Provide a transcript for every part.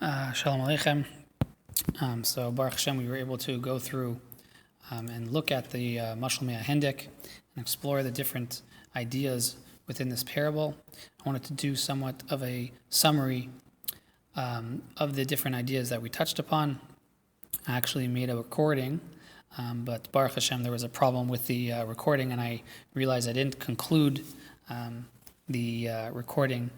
Shalom Aleichem. So Baruch Hashem, we were able to go through and look at the Mashal Hendik and explore the different ideas within this parable. I wanted to do somewhat of a summary of the different ideas that we touched upon. I actually made a recording, but Baruch Hashem, there was a problem with the recording, and I realized I didn't conclude the recording.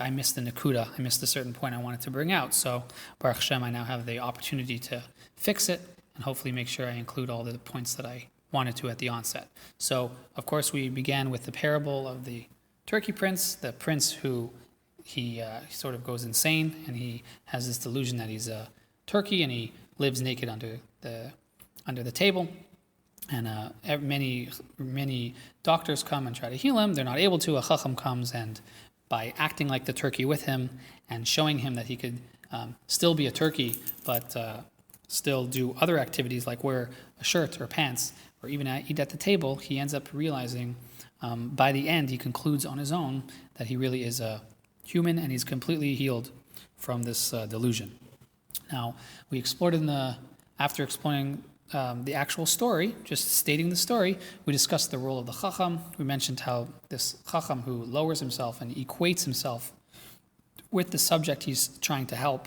I missed the Nakuda. I missed a certain point I wanted to bring out. So, Baruch Hashem, I now have the opportunity to fix it and hopefully make sure I include all the points that I wanted to at the onset. So, of course, we began with the parable of the turkey prince, the prince who he sort of goes insane and he has this delusion that he's a turkey and he lives naked under the table. And many doctors come and try to heal him. They're not able to. A chacham comes and by acting like the turkey with him and showing him that he could still be a turkey, but still do other activities like wear a shirt or pants or even eat at the table, he ends up realizing by the end, he concludes on his own that he really is a human and he's completely healed from this delusion. Now, we explored after exploring the actual story, just stating the story, we discussed the role of the Chacham. We mentioned how this Chacham who lowers himself and equates himself with the subject he's trying to help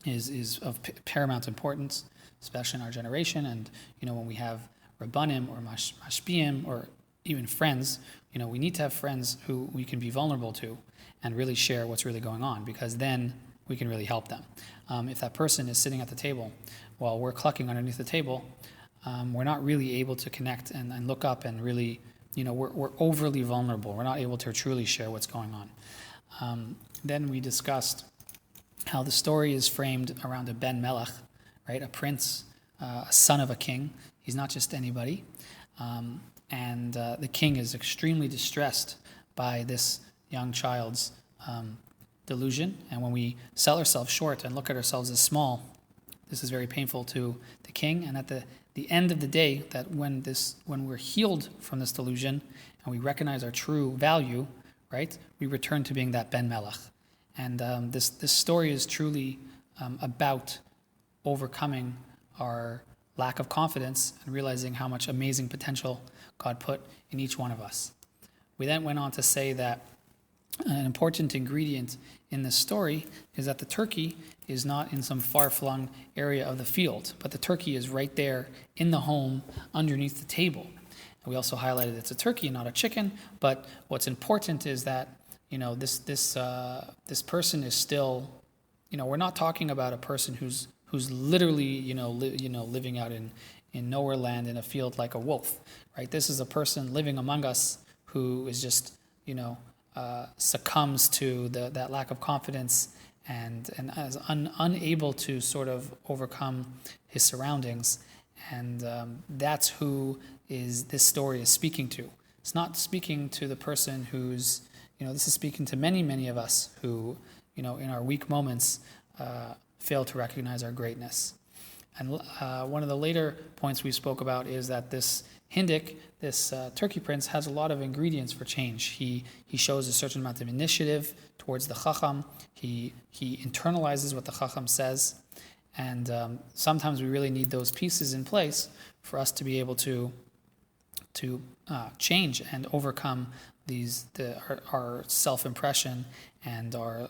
is of paramount importance, especially in our generation. And, when we have Rabbanim or Mashpiim or even friends, we need to have friends who we can be vulnerable to and really share what's really going on, because then we can really help them. If that person is sitting at the table while we're clucking underneath the table, we're not really able to connect and look up and really, we're overly vulnerable. We're not able to truly share what's going on. Then we discussed how the story is framed around a Ben Melech, right? A prince, a son of a king. He's not just anybody. And the king is extremely distressed by this young child's delusion. And when we sell ourselves short and look at ourselves as small, this is very painful to the king. And at the end of the day, that when we're healed from this delusion and we recognize our true value, right, we return to being that Ben Melech. And this story is truly about overcoming our lack of confidence and realizing how much amazing potential God put in each one of us. We then went on to say that an important ingredient in this story is that the turkey is not in some far-flung area of the field, but the turkey is right there in the home underneath the table. And we also highlighted it's a turkey, not a chicken, but what's important is that this person is still, we're not talking about a person who's literally living out in nowhere land in a field like a wolf, right? This is a person living among us who is just succumbs to that lack of confidence and is unable to sort of overcome his surroundings. And that's who this story is speaking to. It's not speaking to the person who's, this is speaking to many, many of us who, in our weak moments, fail to recognize our greatness. And one of the later points we spoke about is that this Hindik, this turkey prince, has a lot of ingredients for change. He shows a certain amount of initiative towards the Chacham. He internalizes what the Chacham says. And sometimes we really need those pieces in place for us to be able to change and overcome our self-impression and our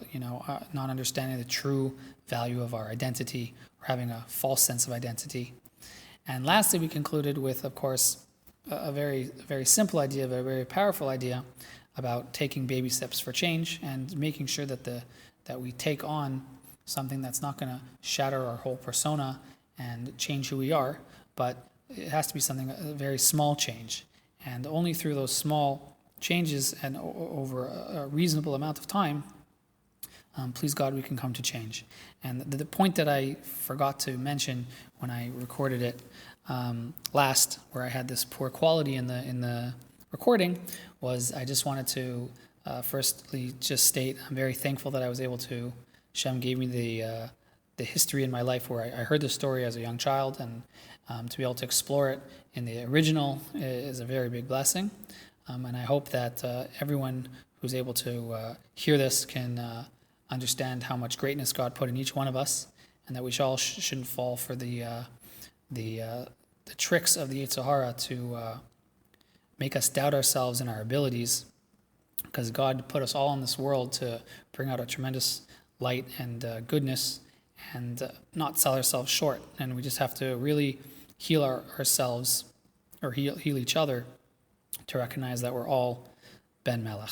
not understanding the true value of our identity or having a false sense of identity. And lastly, we concluded with, of course, a very, very simple idea, but a very powerful idea about taking baby steps for change and making sure that we take on something that's not going to shatter our whole persona and change who we are, but it has to be a very small change. And only through those small changes and over a reasonable amount of time, please God, we can come to change. And the point that I forgot to mention when I recorded it last, where I had this poor quality in the recording, was I just wanted to firstly just state I'm very thankful that I was able to. Shem gave me the history in my life where I heard the story as a young child, and to be able to explore it in the original is a very big blessing. And I hope that everyone who's able to hear this can understand how much greatness God put in each one of us, and that we all shouldn't fall for the tricks of the Yetzer Hara to make us doubt ourselves and our abilities, because God put us all in this world to bring out a tremendous light and goodness, and not sell ourselves short. And we just have to really heal ourselves, or heal each other, to recognize that we're all Ben Melech.